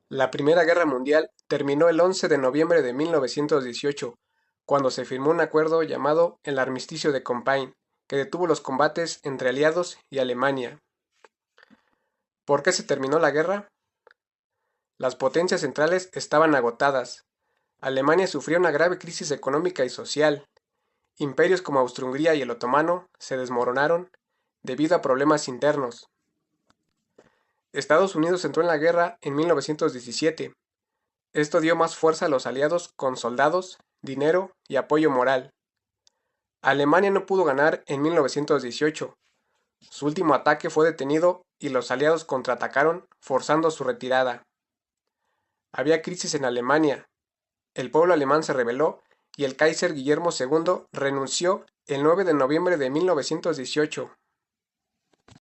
La Primera Guerra Mundial terminó el 11 de noviembre de 1918, cuando se firmó un acuerdo llamado el Armisticio de Compiègne, que detuvo los combates entre aliados y Alemania. ¿Por qué se terminó la guerra? Las potencias centrales estaban agotadas. Alemania sufría una grave crisis económica y social. Imperios como Austria-Hungría y el Otomano se desmoronaron debido a problemas internos. Estados Unidos entró en la guerra en 1917. Esto dio más fuerza a los aliados con soldados, dinero y apoyo moral. Alemania no pudo ganar en 1918. Su último ataque fue detenido y los aliados contraatacaron, forzando su retirada. Había crisis en Alemania. El pueblo alemán se rebeló y el Kaiser Guillermo II renunció el 9 de noviembre de 1918.